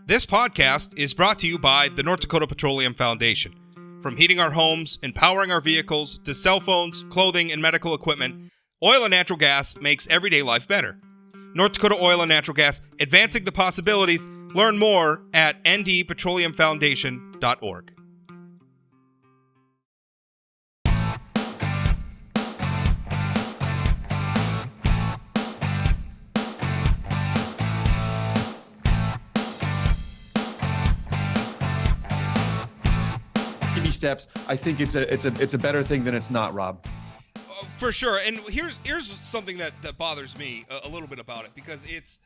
This podcast is brought to you by the North Dakota Petroleum Foundation. From heating our homes and powering our vehicles to cell phones, clothing, and medical equipment, oil and natural gas makes everyday life better. North Dakota Oil and Natural Gas, advancing the possibilities. Learn more at ndpetroleumfoundation.org. Steps. I think it's a better thing than it's not, Rob. For sure. And here's something that bothers me a little bit about it, because it's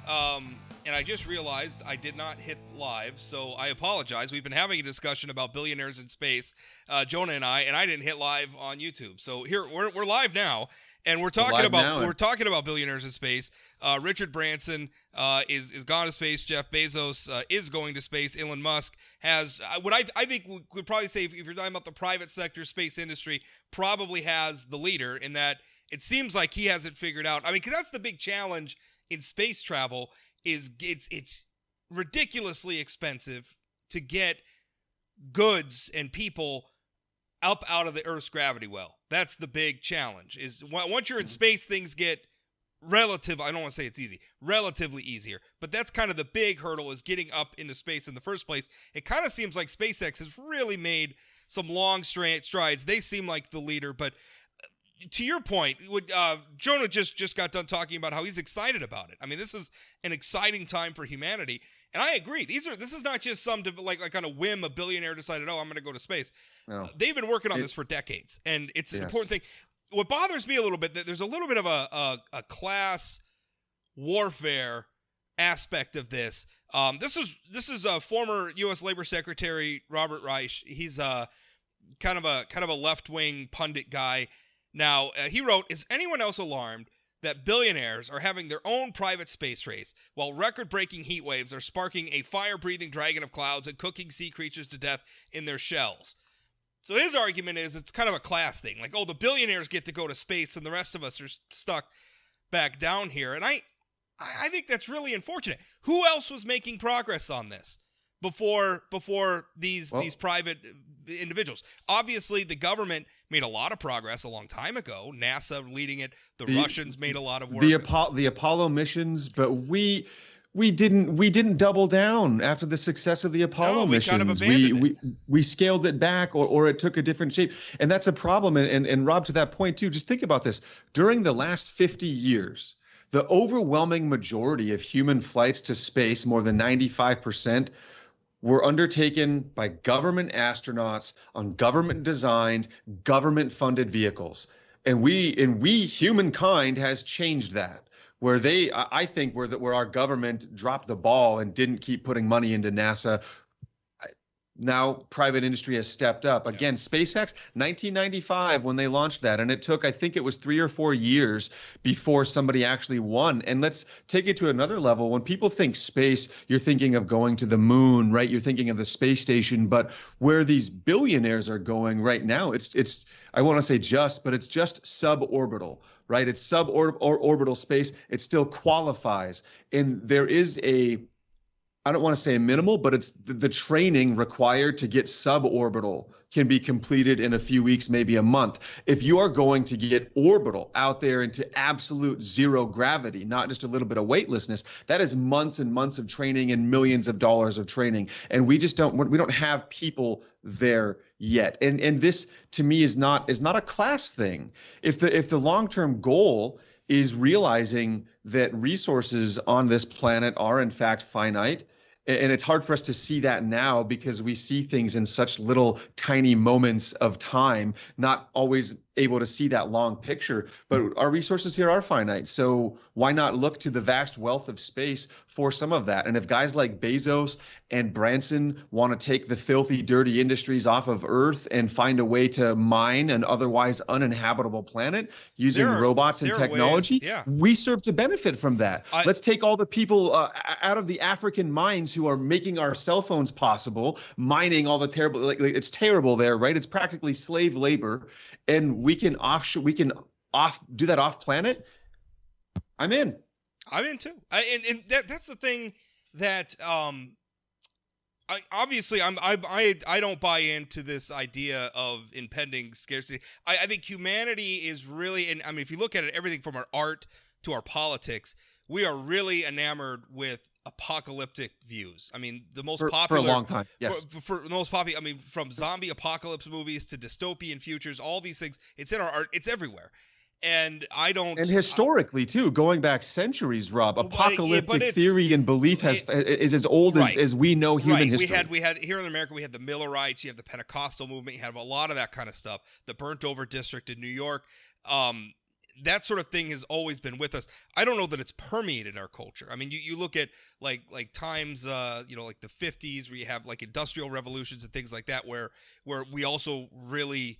and I just realized I did not hit live, so I apologize. We've been having a discussion about billionaires in space, Jonah and I didn't hit live on YouTube. So here we're live now. And we're talking about billionaires in space. Richard Branson is gone to space. Jeff Bezos is going to space. Elon Musk has what I think we could probably say, if you're talking about the private sector space industry, probably has the leader, in that it seems like he hasn't figured out. I mean, because that's the big challenge in space travel, is it's ridiculously expensive to get goods and people up out of the Earth's gravity well. That's the big challenge, is once you're in space, things get I don't want to say it's easy, relatively easier. But that's kind of the big hurdle, is getting up into space in the first place. It kind of seems like SpaceX has really made some long strides. They seem like the leader. But to your point, Jonah just got done talking about how he's excited about it. I mean, this is an exciting time for humanity. And I agree. This is not just some like on a whim a billionaire decided, I'm going to go to space. No. They've been working on this for decades, and it's an important thing. What bothers me a little bit, that there's a little bit of a class warfare aspect of this. This is former U.S. Labor Secretary Robert Reich. He's kind of a left-wing pundit guy. Now, he wrote, "Is anyone else alarmed that billionaires are having their own private space race, while record-breaking heat waves are sparking a fire-breathing dragon of clouds and cooking sea creatures to death in their shells?" So his argument is it's kind of a class thing. Like, the billionaires get to go to space and the rest of us are stuck back down here. And I think that's really unfortunate. Who else was making progress on this before these private individuals? Obviously, the government made a lot of progress a long time ago. NASA leading it. The Russians made a lot of work. The Apollo missions, but we didn't double down after the success of the Apollo missions. Kind of abandoned it. We scaled it back, or it took a different shape, and that's a problem. And Rob, to that point too, just think about this. During the last 50 years, the overwhelming majority of human flights to space, more than 95%, were undertaken by government astronauts on government-designed, government-funded vehicles. And we humankind has changed that. Where I think where our government dropped the ball and didn't keep putting money into NASA. Now private industry has stepped up. Again, SpaceX, 1995 when they launched that, and it took, I think it was 3 or 4 years before somebody actually won. And let's take it to another level. When people think space, you're thinking of going to the moon, right? You're thinking of the space station. But where these billionaires are going right now, it's I want to say but it's just suborbital, right? It's suborbital space. It still qualifies. And there is I don't want to say minimal, but it's the training required to get suborbital can be completed in a few weeks, maybe a month. If you are going to get orbital out there into absolute zero gravity, not just a little bit of weightlessness, that is months and months of training and millions of dollars of training. And we don't have people there yet. And this to me is not a class thing. If the long-term goal is realizing that resources on this planet are in fact finite. And it's hard for us to see that now because we see things in such little tiny moments of time, not always able to see that long picture. But our resources here are finite. So why not look to the vast wealth of space for some of that? And if guys like Bezos and Branson want to take the filthy, dirty industries off of Earth and find a way to mine an otherwise uninhabitable planet using robots and technology, we serve to benefit from that. Let's take all the people out of the African mines who are making our cell phones possible, mining all the terrible, it's terrible there, right? It's practically slave labor. And we can do that off planet. I'm in. I'm in too. And that's the thing that I don't buy into this idea of impending scarcity. I think humanity is really, and I mean, if you look at it, everything from our art to our politics, we are really enamored with apocalyptic views. I mean, the most popular for a long time. Yes. For the most popular, I mean, from zombie apocalypse movies to dystopian futures, all these things. It's in our art. It's everywhere. And I don't. And historically too, going back centuries, Rob, apocalyptic theory and belief is as old as we know human history. We had here in America, we had the Millerites, you have the Pentecostal movement, you have a lot of that kind of stuff. The burnt over district in New York, that sort of thing has always been with us. I don't know that it's permeated our culture. I mean, you look at like times, like the 50s, where you have like industrial revolutions and things like that, where we also really.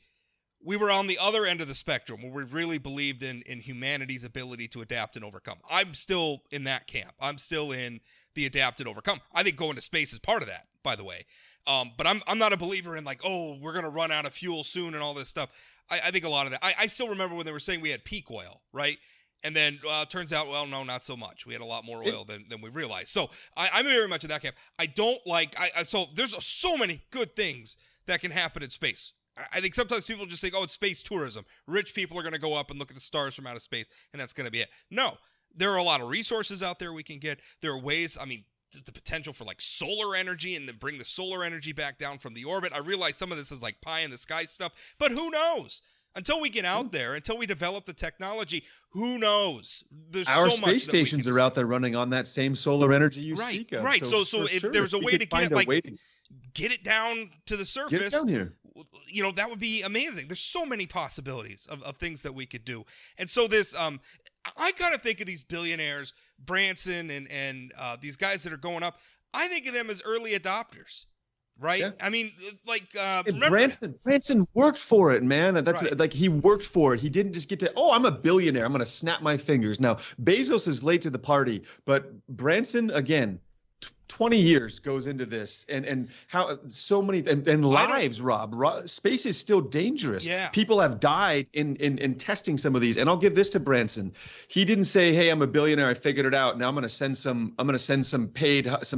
We were on the other end of the spectrum where we really believed in humanity's ability to adapt and overcome. I'm still in that camp. I'm still in the adapt and overcome. I think going to space is part of that, by the way. But I'm not a believer in like, oh, we're going to run out of fuel soon and all this stuff. I think a lot of that. I still remember when they were saying we had peak oil, right? And then it turns out, well, no, not so much. We had a lot more oil than we realized. So I'm very much in that camp. I don't like so there's so many good things that can happen in space. I think sometimes people just think, oh, it's space tourism. Rich people are going to go up and look at the stars from outer space, and that's going to be it. No, there are a lot of resources out there we can get. There are ways, I mean, the potential for like solar energy and then bring the solar energy back down from the orbit. I realize some of this is like pie in the sky stuff, but who knows? Until we get out there, until we develop the technology, who knows? There's Our so much space stations are out there running on that same solar energy you speak of. Right. So if there's a way to get it, like, get it down to the surface. Get it down here. That would be amazing. There's so many possibilities of things that we could do. And so this, I kind of think of these billionaires, Branson and these guys that are going up. I think of them as early adopters, right? Yeah. I mean, like, Branson worked for it, man. That's right. Like he worked for it. He didn't just get to, oh, I'm a billionaire, I'm going to snap my fingers. Now, Bezos is late to the party, but Branson, again, 20 years goes into this, and how so many and lives, Rob. Space is still dangerous. Yeah. People have died in testing some of these. And I'll give this to Branson. He didn't say, "Hey, I'm a billionaire. I figured it out. Now I'm going to send some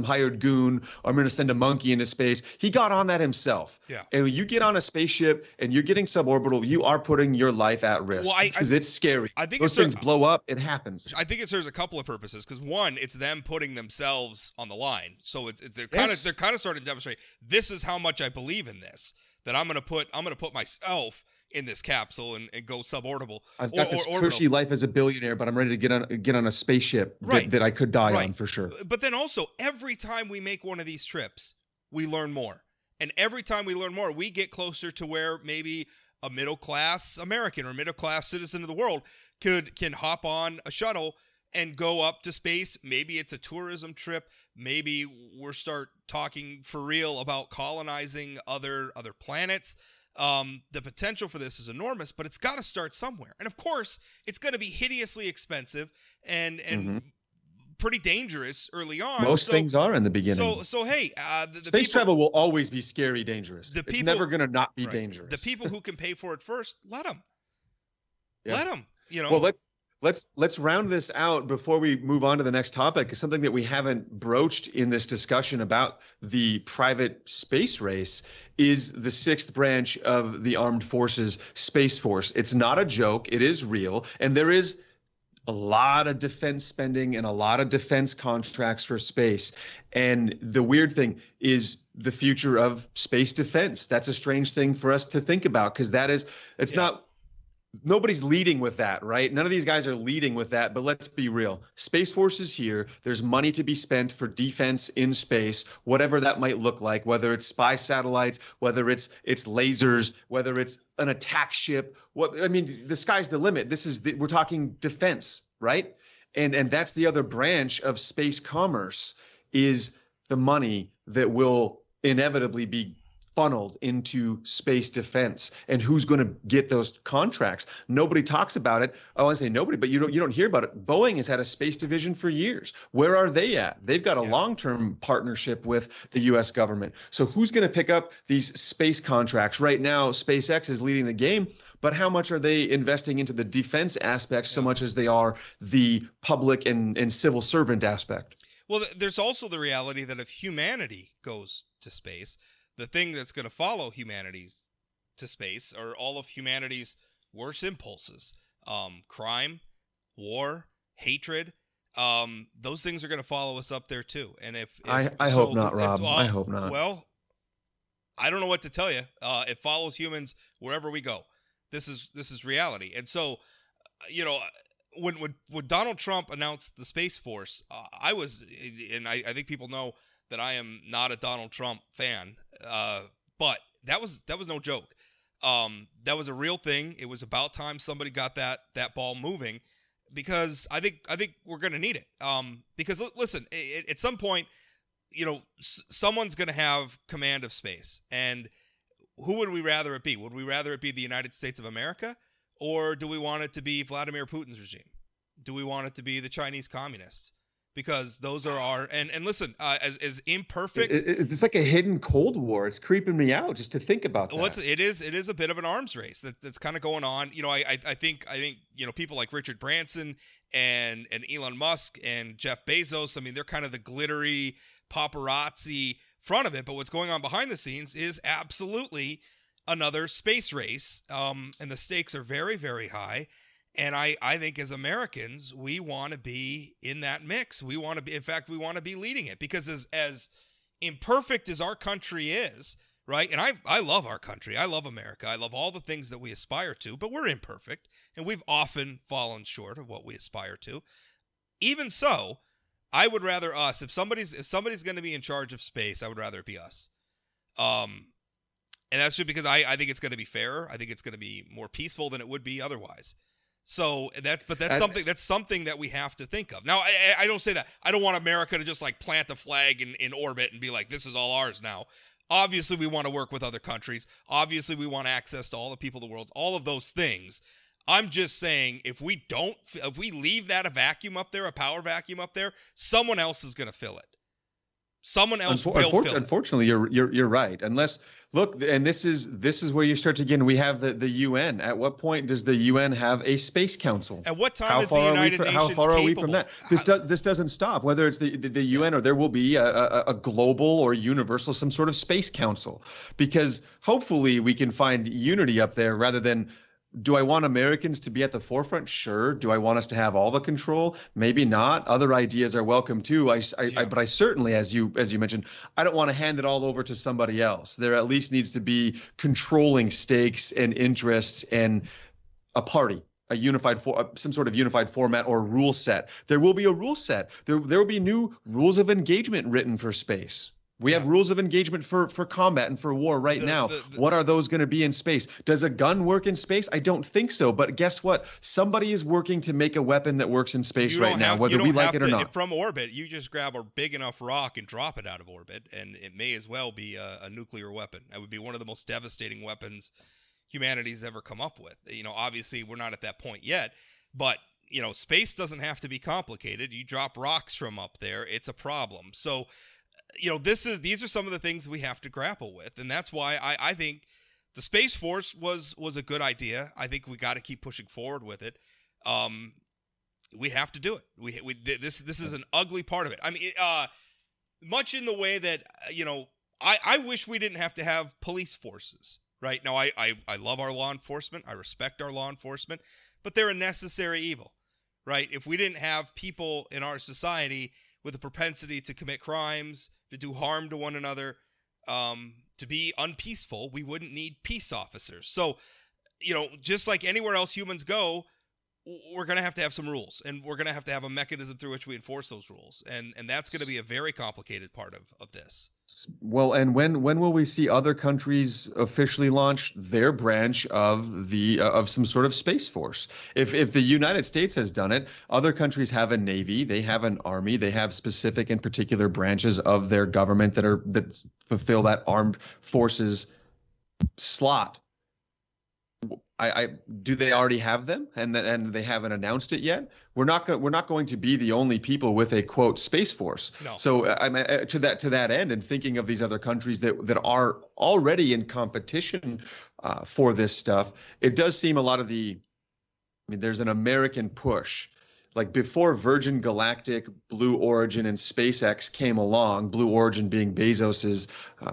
hired goon, or I'm going to send a monkey into space." He got on that himself. Yeah. And when you get on a spaceship and you're getting suborbital, you are putting your life at risk because it's scary. I think those things blow up. It happens. I think it serves a couple of purposes. Because one, it's them putting themselves on the line. So they're kind of starting to demonstrate, this is how much I believe in this, that I'm gonna put myself in this capsule and go suborbital. I've got this cushy life as a billionaire, but I'm ready to get on a spaceship that I could die on for sure. But then also, every time we make one of these trips, we learn more, and every time we learn more, we get closer to where maybe a middle class American or middle class citizen of the world can hop on a shuttle and go up to space. Maybe it's a tourism trip. Maybe we'll start talking for real about colonizing other planets. The potential for this is enormous, but it's got to start somewhere. And of course, it's going to be hideously expensive and pretty dangerous early on. Most things are in the beginning. So hey, space travel will always be scary, dangerous. It's never going to not be dangerous. The people who can pay for it first, let them. Yeah. Let them. Well, let's round this out before we move on to the next topic. Something that we haven't broached in this discussion about the private space race is the sixth branch of the armed forces, Space Force. It's not a joke. It is real. And there is a lot of defense spending and a lot of defense contracts for space. And the weird thing is the future of space defense. That's a strange thing for us to think about, because nobody's leading with that, right? None of these guys are leading with that, but let's be real. Space Force is here. There's money to be spent for defense in space, whatever that might look like, whether it's spy satellites, whether it's lasers, whether it's an attack ship. The sky's the limit. We're talking defense, right? And that's the other branch of space commerce, is the money that will inevitably be funneled into space defense. And who's going to get those contracts? Nobody talks about it. I want to say nobody, but you don't hear about it. Boeing has had a space division for years. Where are they at? They've got a long-term partnership with the U.S. government. So who's going to pick up these space contracts? Right now, SpaceX is leading the game, but how much are they investing into the defense aspect so much as they are the public and civil servant aspect? Well, there's also the reality that if humanity goes to space, the thing that's going to follow humanity's to space are all of humanity's worst impulses: crime, war, hatred. Those things are going to follow us up there too. And if I hope so, not, Rob. I hope not. Well, I don't know what to tell you. It follows humans wherever we go. This is reality. And so, you know, when Donald Trump announced the Space Force, I was, and I think people know that I am not a Donald Trump fan, but that was no joke. That was a real thing. It was about time somebody got that ball moving, because I think we're going to need it. Because listen, at some point, you know, someone's going to have command of space, and who would we rather it be? Would we rather it be the United States of America, or do we want it to be Vladimir Putin's regime? Do we want it to be the Chinese communists? Because those are our and listen, as imperfect. It's like a hidden Cold War. It's creeping me out just to think about that. Well, it is a bit of an arms race that's kind of going on. You know, I think you know, people like Richard Branson and Elon Musk and Jeff Bezos. I mean, they're kind of the glittery paparazzi front of it, but what's going on behind the scenes is absolutely another space race, and the stakes are very, very high. And I think as Americans, we want to be in that mix. We want to be, in fact, we want to be leading it, because as imperfect as our country is, right? And I love our country. I love America. I love all the things that we aspire to, but we're imperfect, and we've often fallen short of what we aspire to. Even so, I would rather us, if somebody's going to be in charge of space, I would rather it be us. And that's just because I think it's going to be fairer. I think it's going to be more peaceful than it would be otherwise. So that's something that we have to think of. Now, I don't say that. I don't want America to just like plant a flag in orbit and be like, this is all ours now. Obviously, we want to work with other countries. Obviously, we want access to all the people of the world, all of those things. I'm just saying, if we leave that a vacuum up there, a power vacuum up there, someone else is going to fill it. Someone else will fill it. Unfortunately, you're right. Unless, look, and this is where you start to, again, we have the UN. At what point does the UN have a space council? At what time is the United Nations capable? How far are we from that? This doesn't stop. Whether it's the UN, or there will be a global or universal, some sort of space council, because hopefully we can find unity up there rather than. Do I want Americans to be at the forefront? Sure. Do I want us to have all the control? Maybe not. Other ideas are welcome too. But I certainly, as you mentioned, I don't want to hand it all over to somebody else. There at least needs to be controlling stakes and interests and a party, some sort of unified format or rule set. There will be a rule set. There will be new rules of engagement written for space. We have rules of engagement for combat and for war right now. What are those going to be in space? Does a gun work in space? I don't think so. But guess what? Somebody is working to make a weapon that works in space right now, whether we like it or not. From orbit, you just grab a big enough rock and drop it out of orbit, and it may as well be a nuclear weapon. That would be one of the most devastating weapons humanity's ever come up with. You know, obviously, we're not at that point yet, but you know, space doesn't have to be complicated. You drop rocks from up there, it's a problem. So, you know, these are some of the things we have to grapple with, and that's why I think the Space Force was a good idea. I think we got to keep pushing forward with it. We have to do it. This is an ugly part of it. I mean, much in the way that you know, I wish we didn't have to have police forces. Right now, I love our law enforcement. I respect our law enforcement, but they're a necessary evil. Right? If we didn't have people in our society with a propensity to commit crimes, to do harm to one another, to be unpeaceful, we wouldn't need peace officers. So, you know, just like anywhere else humans go, we're going to have some rules, and we're going to have a mechanism through which we enforce those rules. And that's going to be a very complicated part of this. Well, and when will we see other countries officially launch their branch of some sort of space force? If the United States has done it, other countries have a navy, they have an army, they have specific and particular branches of their government that fulfill that armed forces slot. Do they already have them, and they haven't announced it yet? We're not going to be the only people with a quote space force. No. So to that end, and thinking of these other countries that are already in competition for this stuff, it does seem a lot of there's an American push. like before Virgin Galactic, Blue Origin, and SpaceX came along, Blue Origin being Bezos's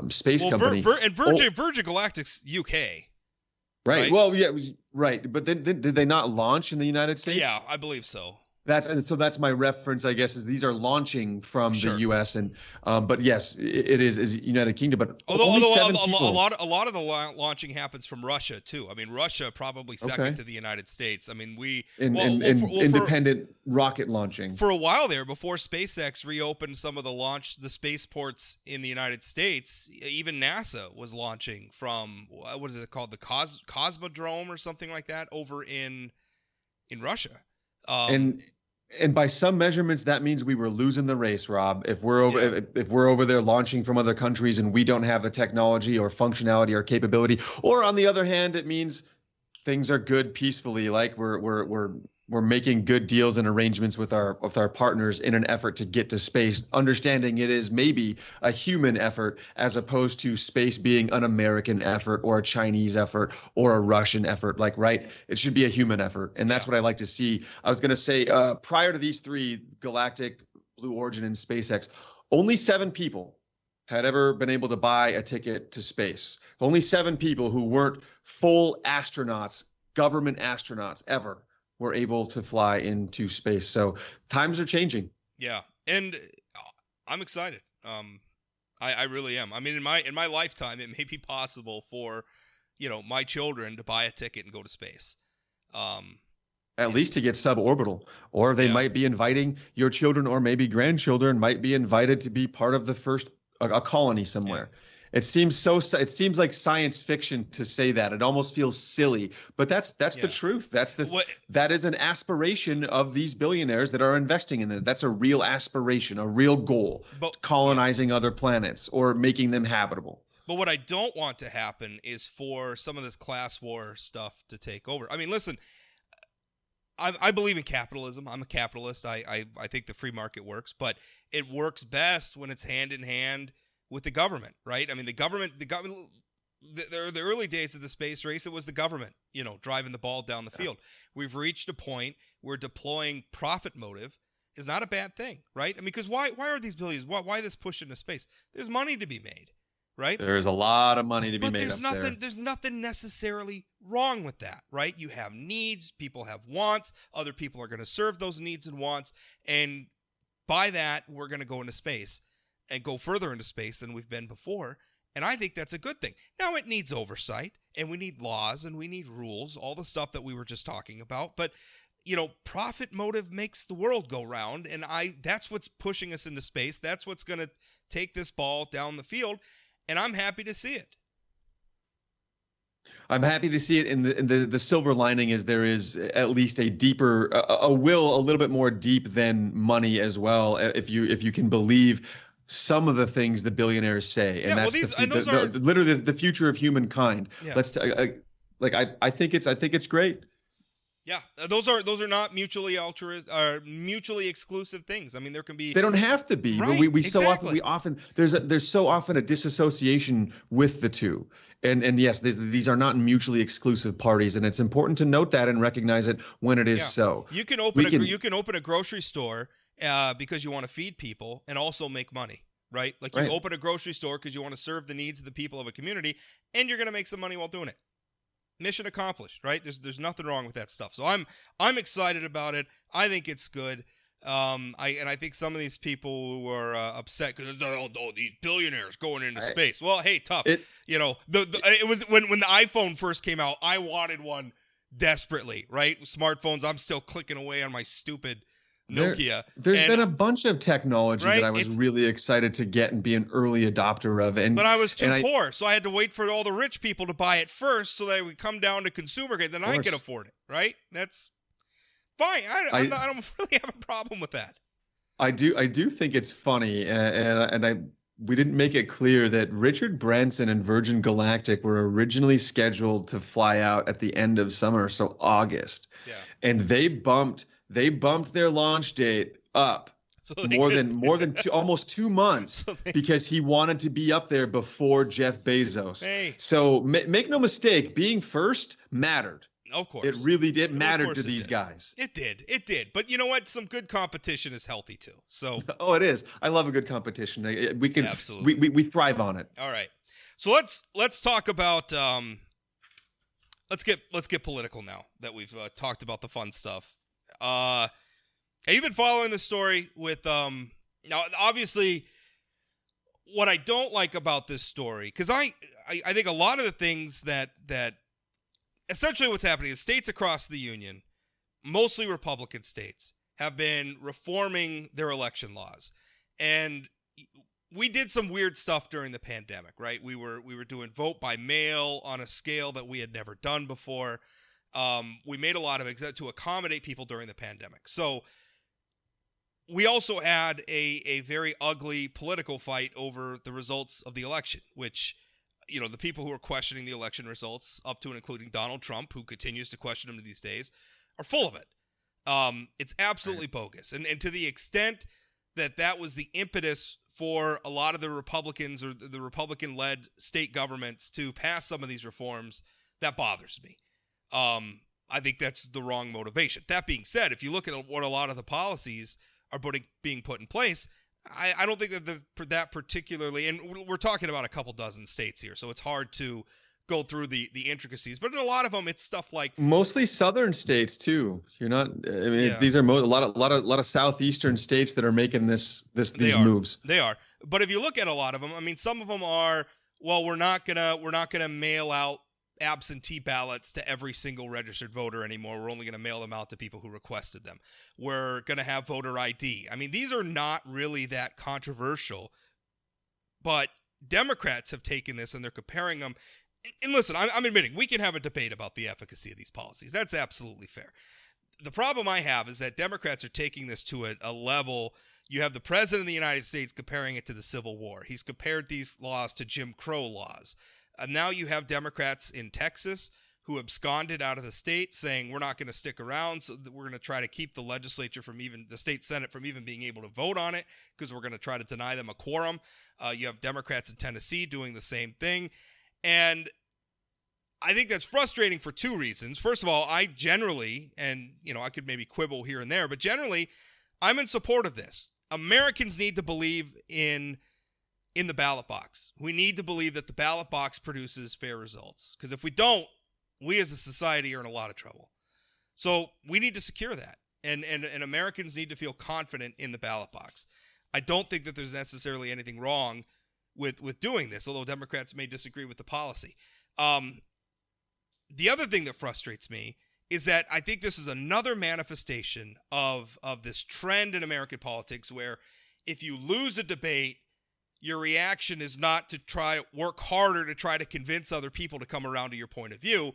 space company. Virgin Galactic's UK. Right. Well, yeah, it was right. But then did they not launch in the United States? Yeah, I believe so. That's my reference, I guess, is these are launching from the U.S. and but yes, it is United Kingdom. But although only a lot of the launching happens from Russia too. I mean, Russia probably second to the United States. I mean, independent rocket launching for a while there before SpaceX reopened some of the spaceports in the United States. Even NASA was launching from what is it called, the Cosmodrome or something like that over in Russia. And by some measurements, that means we were losing the race, Rob. If we're over there launching from other countries and we don't have the technology or functionality or capability, or on the other hand, it means things are good peacefully, like we're making good deals and arrangements with our partners in an effort to get to space, understanding it is maybe a human effort as opposed to space being an American effort or a Chinese effort or a Russian effort. Like, right, it should be a human effort. And that's what I like to see. I was going to say, prior to these three, Galactic, Blue Origin, and SpaceX, only 7 people had ever been able to buy a ticket to space. Only 7 people who weren't full astronauts, government astronauts ever, were able to fly into space. So times are changing. Yeah, and I'm excited. I really am. I mean, in my lifetime, it may be possible for, my children to buy a ticket and go to space. At least to get suborbital, or they might be inviting your children, or maybe grandchildren might be invited to be part of the first a colony somewhere. Yeah. It seems like science fiction to say that. It almost feels silly, but that's the truth. That is an aspiration of these billionaires that are investing in it. That's a real aspiration, a real goal, colonizing other planets or making them habitable. But what I don't want to happen is for some of this class war stuff to take over. I mean, listen, I believe in capitalism. I'm a capitalist. I think the free market works, but it works best when it's hand in hand with the government, right? I mean, the early days of the space race, it was the government, driving the ball down the field. We've reached a point where deploying profit motive is not a bad thing, right? I mean, because why are these billions? Why this push into space? There's money to be made, right? There's a lot of money to be made up there. There's nothing necessarily wrong with that, right? You have needs, people have wants, other people are going to serve those needs and wants, and by that, we're going to go into space and go further into space than we've been before. And I think that's a good thing. Now, it needs oversight, and we need laws, and we need rules, all the stuff that we were just talking about. But, profit motive makes the world go round, and that's what's pushing us into space. That's what's going to take this ball down the field, and I'm happy to see it. I'm happy to see it. And the silver lining is there is at least a deeper, a will a little bit more deep than money as well, if you can believe some of the things the billionaires say, and that's literally the future of humankind. Yeah. I think it's great. Yeah, those are not mutually exclusive things. I mean, there can be. They don't have to be, right, but we often there's so often a disassociation with the two, and yes, these are not mutually exclusive parties, and it's important to note that and recognize it when it is so. You can open a grocery store because you want to feed people and also make money, right? Like you open a grocery store because you want to serve the needs of the people of a community, and you're going to make some money while doing it. Mission accomplished, right? There's nothing wrong with that stuff. So I'm excited about it. I think it's good. I think some of these people who are upset because these billionaires going into space. Well, hey, tough. It was when the iPhone first came out. I wanted one desperately, right? Smartphones. I'm still clicking away on my stupid Nokia. There's been a bunch of technology that I was really excited to get and be an early adopter of. But I was too poor, so I had to wait for all the rich people to buy it first so that it would come down to consumer grade. Then I could afford it, right? That's fine. I don't really have a problem with that. I do think it's funny, we didn't make it clear that Richard Branson and Virgin Galactic were originally scheduled to fly out at the end of summer, so August. Yeah. And they bumped their launch date up almost 2 months because he wanted to be up there before Jeff Bezos. Hey. So make no mistake, being first mattered. Of course. It really did Of matter course to it these did. guys. It did. It did. But you know what? Some good competition is healthy too. So Oh, it is. I love a good competition. We can absolutely. we thrive on it. All right. So let's talk about let's get political now that we've talked about the fun stuff. Have you been following the story with now obviously what I don't like about this story, because I think a lot of the things that essentially what's happening is states across the union, mostly Republican states, have been reforming their election laws. And we did some weird stuff during the pandemic, right? We were doing vote by mail on a scale that we had never done before. We made a lot of to accommodate people during the pandemic. So we also had a very ugly political fight over the results of the election, which, you know, the people who are questioning the election results, up to and including Donald Trump, who continues to question them these days, are full of it. It's absolutely bogus. And to the extent that was the impetus for a lot of the Republicans or the Republican-led state governments to pass some of these reforms, that bothers me. I think that's the wrong motivation. That being said, if you look at what a lot of the policies are being put in place, I don't think that particularly, and we're talking about a couple dozen states here, so it's hard to go through the intricacies, but in a lot of them, it's stuff like mostly southern states too. You're not. I mean, Yeah. these are a lot of southeastern states that are making these moves. They are. But if you look at a lot of them, I mean, some of them are, well, we're not gonna mail out absentee ballots to every single registered voter anymore. We're only going to mail them out to people who requested them. We're going to have voter ID. I mean, these are not really that controversial, but Democrats have taken this and they're comparing them. And listen, I'm admitting we can have a debate about the efficacy of these policies. That's absolutely fair. The problem I have is that Democrats are taking this to a level. You have the president of the United States comparing it to the Civil War. He's compared these laws to Jim Crow laws. And now you have Democrats in Texas who absconded out of the state saying we're not going to stick around, so that we're going to try to keep the legislature the state Senate from even being able to vote on it because we're going to try to deny them a quorum. You have Democrats in Tennessee doing the same thing. And I think that's frustrating for two reasons. First of all, I generally, and you know, I could maybe quibble here and there, but generally I'm in support of this. Americans need to believe in the ballot box. We need to believe that the ballot box produces fair results. Because if we don't, we as a society are in a lot of trouble. So we need to secure that. And Americans need to feel confident in the ballot box. I don't think that there's necessarily anything wrong with doing this, although Democrats may disagree with the policy. The other thing that frustrates me is that I think this is another manifestation of this trend in American politics where if you lose a debate, your reaction is not to try to work harder to try to convince other people to come around to your point of view.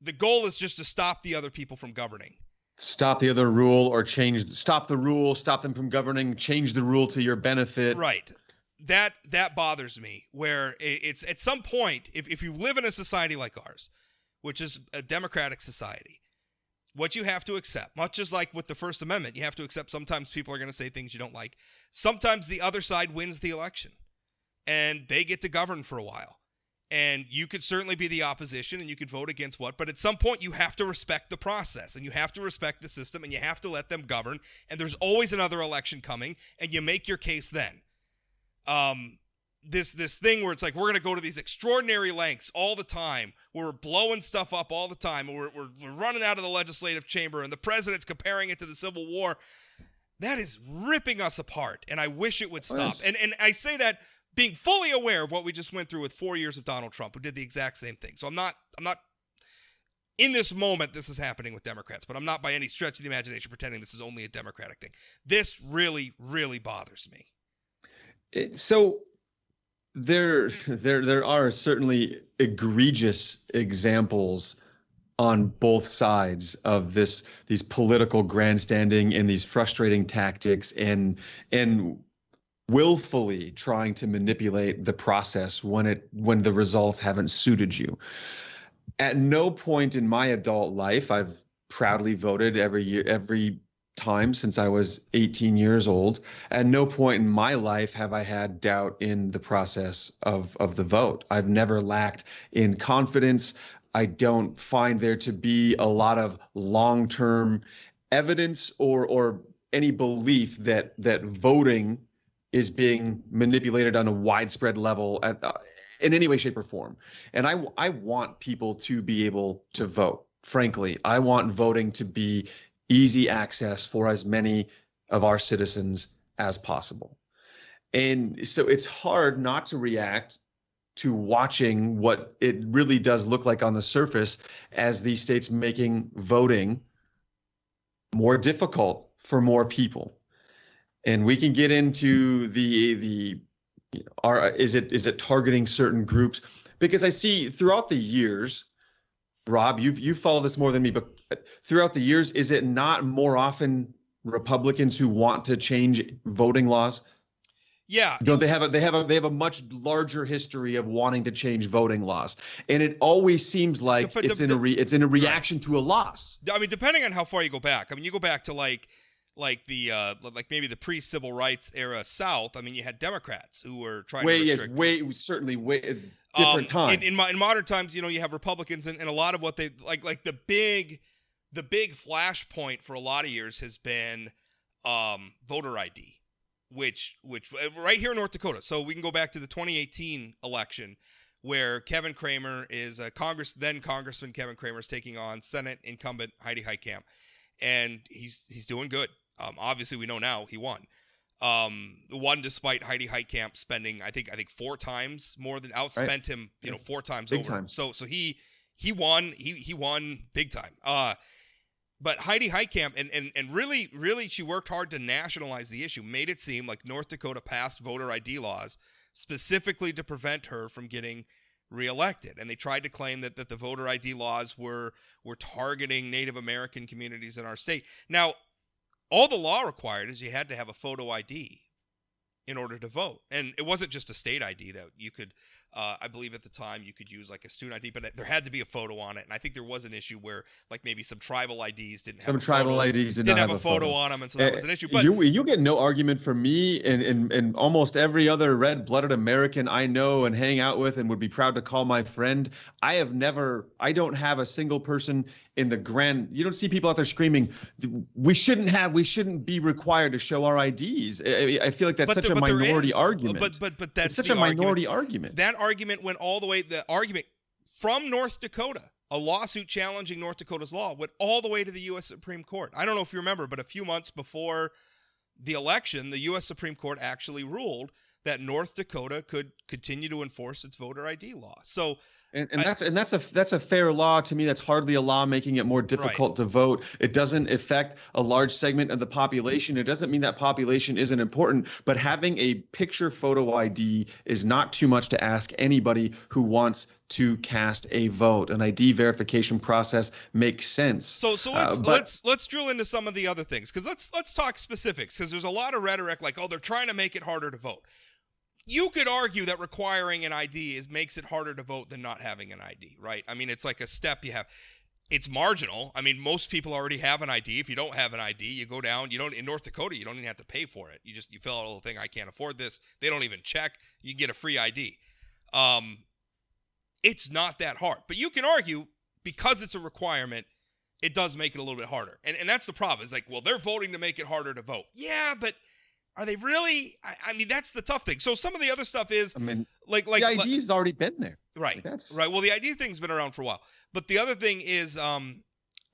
The goal is just to stop the other people from governing. Stop the other rule or stop the rule, stop them from governing, change the rule to your benefit. Right. That bothers me, where it's at some point, if you live in a society like ours, which is a democratic society, what you have to accept, much as like with the First Amendment, you have to accept sometimes people are going to say things you don't like. Sometimes the other side wins the election and they get to govern for a while. And you could certainly be the opposition and you could vote against but at some point you have to respect the process and you have to respect the system and you have to let them govern. And there's always another election coming and you make your case then. This thing where it's like we're going to go to these extraordinary lengths all the time, where we're blowing stuff up all the time, and we're running out of the legislative chamber, and the president's comparing it to the Civil War. That is ripping us apart, and I wish it would stop. And I say that being fully aware of what we just went through with 4 years of Donald Trump, who did the exact same thing. So I'm not in this moment. This is happening with Democrats, but I'm not by any stretch of the imagination pretending this is only a Democratic thing. This really, really bothers me. There are certainly egregious examples on both sides of these political grandstanding and these frustrating tactics and willfully trying to manipulate the process when the results haven't suited you. At no point in my adult life, I've proudly voted every time since I was 18 years old. At no point in my life have I had doubt in the process of the vote. I've never lacked in confidence. I don't find there to be a lot of long-term evidence or any belief that voting is being manipulated on a widespread level in any way, shape, or form. And I want people to be able to vote. Frankly, I want voting to be easy access for as many of our citizens as possible. And so it's hard not to react to watching what it really does look like on the surface as these states making voting more difficult for more people. And we can get into is it targeting certain groups? Because I see throughout the years, Rob, you followed this more than me, but throughout the years, is it not more often Republicans who want to change voting laws? Yeah. Don't they have a much larger history of wanting to change voting laws, and it always seems like it's in a reaction to a loss. I mean, depending on how far you go back. I mean, you go back to like maybe the pre-civil rights era South. I mean, you had Democrats who were trying to restrict. Certainly different time. In modern times, you have Republicans and a lot of what they like the big flashpoint for a lot of years has been voter ID. Which right here in North Dakota. So we can go back to the 2018 election where Kevin Cramer is Congressman Kevin Cramer is taking on Senate incumbent Heidi Heitkamp, and he's doing good. Obviously, we know now he won. Won despite Heidi Heitkamp spending I think 4 times more than outspent him. 4 times big over. Time. So he won. He won big time. But Heidi Heitkamp, and really, she worked hard to nationalize the issue, made it seem like North Dakota passed voter ID laws specifically to prevent her from getting reelected. And they tried to claim that the voter ID laws were targeting Native American communities in our state. Now, all the law required is you had to have a photo ID in order to vote. And it wasn't just a state ID that you could, I believe at the time you could use like a student ID, but there had to be a photo on it. And I think there was an issue where like maybe some tribal IDs didn't have a photo on them. And so that was an issue. But you get no argument from me and almost every other red-blooded American I know and hang out with and would be proud to call my friend. I don't have a single person in the you don't see people out there screaming, we shouldn't be required to show our IDs. I feel like that's such a minority argument. But that's such a minority argument. That argument went all the way, the argument from North Dakota, a lawsuit challenging North Dakota's law, went all the way to the U.S. Supreme Court. I don't know if you remember, but a few months before the election, the U.S. Supreme Court actually ruled that North Dakota could continue to enforce its voter ID law. So that's a fair law to me. That's hardly a law making it more difficult to vote. It doesn't affect a large segment of the population. It doesn't mean that population isn't important, but having a picture photo ID is not too much to ask anybody who wants to cast a vote. An ID verification process makes sense. So let's drill into some of the other things, because let's talk specifics, because there's a lot of rhetoric like, oh, they're trying to make it harder to vote. You could argue that requiring an ID makes it harder to vote than not having an ID, right? I mean, it's like a step you have. It's marginal. I mean, most people already have an ID. If you don't have an ID, you go down. In North Dakota, you don't even have to pay for it. You fill out a little thing. I can't afford this. They don't even check. You get a free ID. It's not that hard. But you can argue because it's a requirement, it does make it a little bit harder. And that's the problem. It's like, well, they're voting to make it harder to vote. Yeah, but are they really? I mean, that's the tough thing. So some of the other stuff is, like the ID's already been there, right? Right. Well, the ID thing's been around for a while, but the other thing is, we're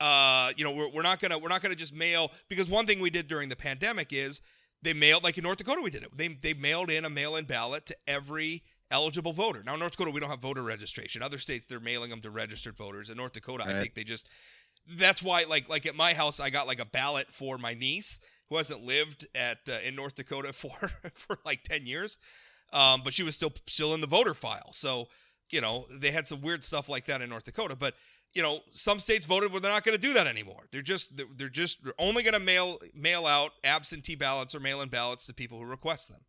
not gonna just mail, because one thing we did during the pandemic is they mailed, like in North Dakota, we did it. They mailed in a mail-in ballot to every eligible voter. Now in North Dakota, we don't have voter registration. Other states, they're mailing them to registered voters. In North Dakota, I think that's why, like at my house, I got like a ballot for my niece who hasn't lived in North Dakota for like 10 years, but she was still in the voter file. So, they had some weird stuff like that in North Dakota. But, some states voted where they're not going to do that anymore. They're only going to mail out absentee ballots or mail-in ballots to people who request them.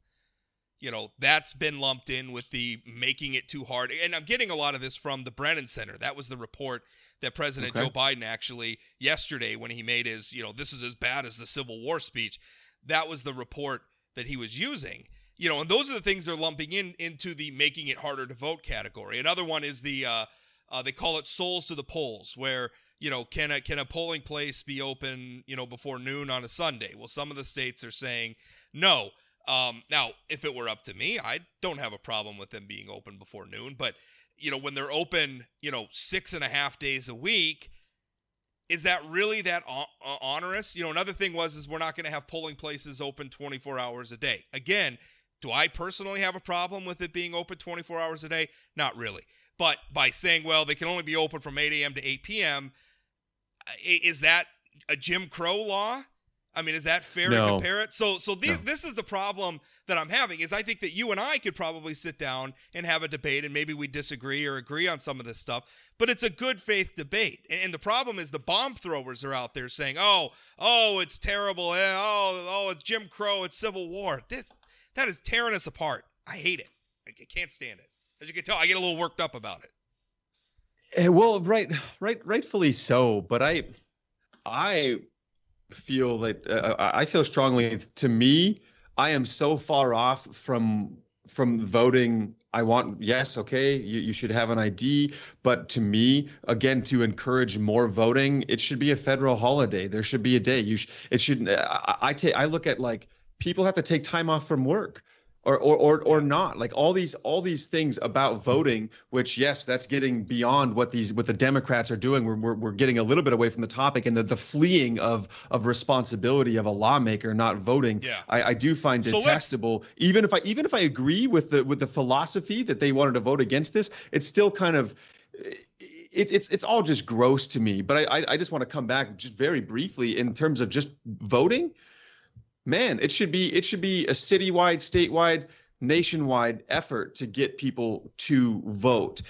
That's been lumped in with the making it too hard. And I'm getting a lot of this from the Brennan Center. That was the report that President Joe Biden actually yesterday, when he made his, this is as bad as the Civil War speech, that was the report that he was using. And those are the things they're lumping into the making it harder to vote category. Another one is the They call it souls to the polls, where can a polling place be open before noon on a Sunday? Well, some of the states are saying no. Now, if it were up to me, I don't have a problem with them being open before noon. But when they're open 6.5 days a week, is that really that onerous? Another thing is we're not going to have polling places open 24 hours a day. Again, do I personally have a problem with it being open 24 hours a day? Not really. But by saying, well, they can only be open from 8 a.m. to 8 p.m., is that a Jim Crow law? I mean, is that fair to compare it? So this is the problem that I'm having, is I think that you and I could probably sit down and have a debate, and maybe we disagree or agree on some of this stuff, but it's a good faith debate. And the problem is the bomb throwers are out there saying, oh, it's terrible. It's Jim Crow. It's Civil War. That is tearing us apart. I hate it. I can't stand it. As you can tell, I get a little worked up about it. Well, rightfully so. But I feel that I feel strongly. To me, I am so far off from voting. You should have an ID, but to me, again, to encourage more voting, it should be a federal holiday. There should be a day. It shouldn't. I look at, like, people have to take time off from work. Or not, like all these things about voting, which, yes, that's getting beyond what the Democrats are doing. We're getting a little bit away from the topic, and the fleeing of responsibility of a lawmaker not voting. Yeah. I do find detestable. Even if I agree with the philosophy that they wanted to vote against this, it's still kind of it's all just gross to me. But I just want to come back just very briefly in terms of just voting. Man, it should be a citywide, statewide, nationwide effort to get people to vote.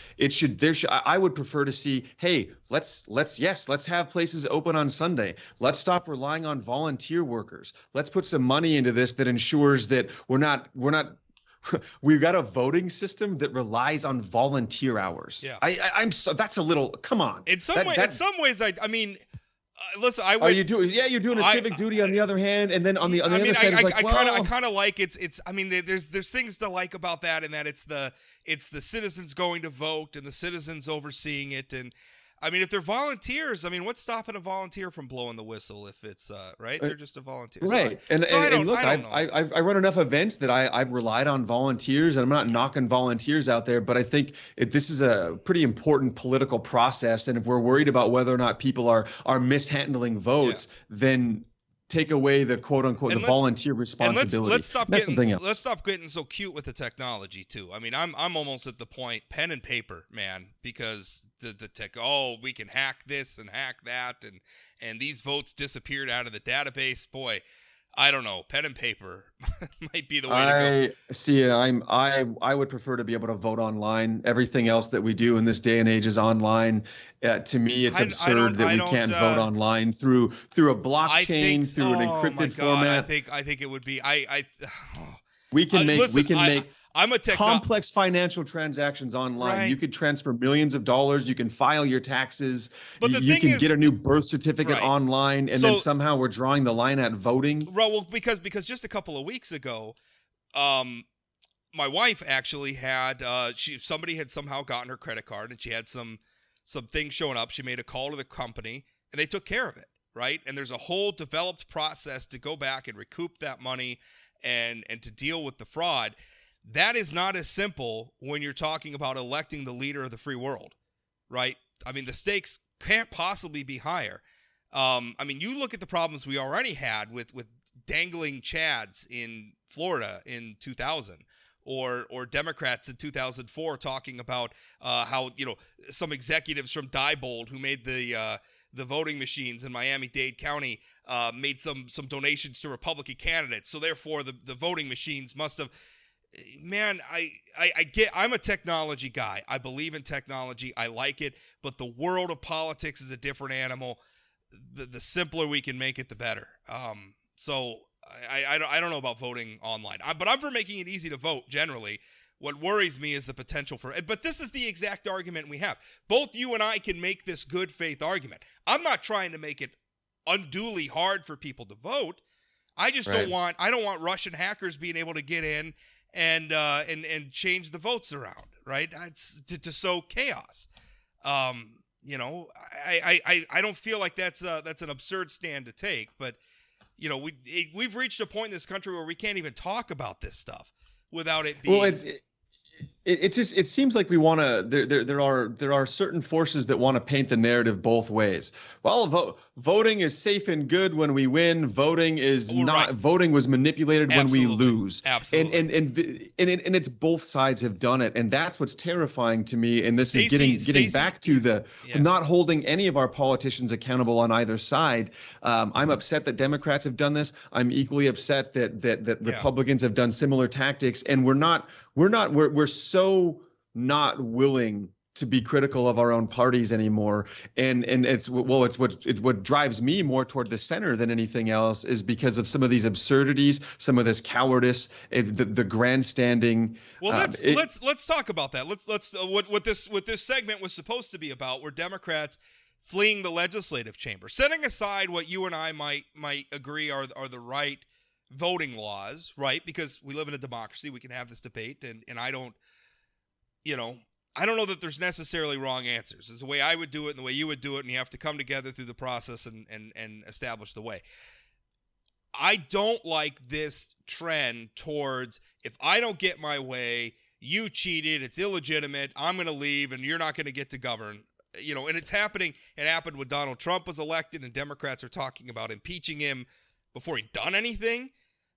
I would prefer to see, hey, let's have places open on Sunday. Let's stop relying on volunteer workers. Let's put some money into this that ensures that we've got a voting system that relies on volunteer hours. Yeah. That's a little, come on. In some ways, I mean, listen, you're doing a civic duty on the other hand, and then on the other side, I kind of like it's. I mean, there's things to like about that, and that it's the citizens going to vote and the citizens overseeing it, and I mean, if they're volunteers, I mean, what's stopping a volunteer from blowing the whistle if it's right? They're just a volunteer, right? I run enough events that I've relied on volunteers, and I'm not knocking volunteers out there, but I think this is a pretty important political process, and if we're worried about whether or not people are mishandling votes, then take away the quote unquote the volunteer responsibility. Let's stop getting so cute with the technology too. I mean, I'm almost at the point, pen and paper, man, because the tech. Oh, we can hack this and hack that, and these votes disappeared out of the database. Boy, I don't know. Pen and paper might be the way to go. See, I would prefer to be able to vote online. Everything else that we do in this day and age is online. To me, it's absurd that we can't vote online through a blockchain, through an encrypted format. I think it would be. We can make complex financial transactions online. Right. You could transfer millions of dollars. You can file your taxes. But you can get a new birth certificate online, and then somehow we're drawing the line at voting. Right. Well, because just a couple of weeks ago, my wife actually had somebody had somehow gotten her credit card, and she had some things showing up. She made a call to the company, and they took care of it. Right. And there's a whole developed process to go back and recoup that money and to deal with the fraud. That is not as simple when you're talking about electing the leader of the free world, right? I mean, the stakes can't possibly be higher. I mean, you look at the problems we already had with dangling Chads in Florida in 2000, or Democrats in 2004 talking about how some executives from Diebold who made the voting machines in Miami-Dade County made some donations to Republican candidates, so therefore the voting machines must have. Man, I'm a technology guy. I believe in technology. I like it, but the world of politics is a different animal. The simpler we can make it, the better. So I don't know about voting online, but I'm for making it easy to vote generally. What worries me is the potential for it. But this is the exact argument we have. Both you and I can make this good faith argument. I'm not trying to make it unduly hard for people to vote. I just don't want Russian hackers being able to get in and change the votes around, right? It's to sow chaos. You know, I don't feel like that's an absurd stand to take, but you know, we've reached a point in this country where we can't even talk about this stuff without it being. Well, it just it seems like we want to there are certain forces that want to paint the narrative both ways. Well, voting is safe and good when we win. Voting is not. Right. Voting was manipulated Absolutely. When we lose. Absolutely. And it's both sides have done it, and that's what's terrifying to me. And this is getting back to the not holding any of our politicians accountable on either side. I'm upset that Democrats have done this. I'm equally upset that Republicans have done similar tactics, and we're so not willing to be critical of our own parties anymore. And it's what drives me more toward the center than anything else is because of some of these absurdities, some of this cowardice, the grandstanding. Well, let's talk about that. Let's what this segment was supposed to be about were Democrats fleeing the legislative chamber, setting aside what you and I might agree are the right voting laws, right? Because we live in a democracy, we can have this debate, and I don't know that there's necessarily wrong answers. It's the way I would do it and the way you would do it, and you have to come together through the process and establish the way. I don't like this trend towards, if I don't get my way, you cheated, it's illegitimate, I'm going to leave, and you're not going to get to govern. You know, and it's happening. It happened when Donald Trump was elected, and Democrats are talking about impeaching him before he'd done anything.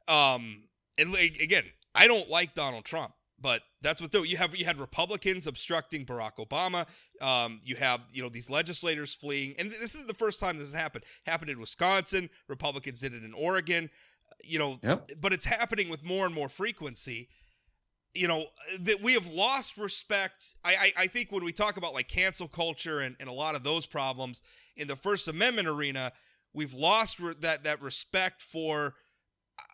And again, I don't like Donald Trump, but that's what you had Republicans obstructing Barack Obama. You have these legislators fleeing, and this is the first time this has happened. Happened in Wisconsin. Republicans did it in Oregon. But it's happening with more and more frequency. That we have lost respect. I think when we talk about like cancel culture and a lot of those problems in the First Amendment arena, we've lost that respect for.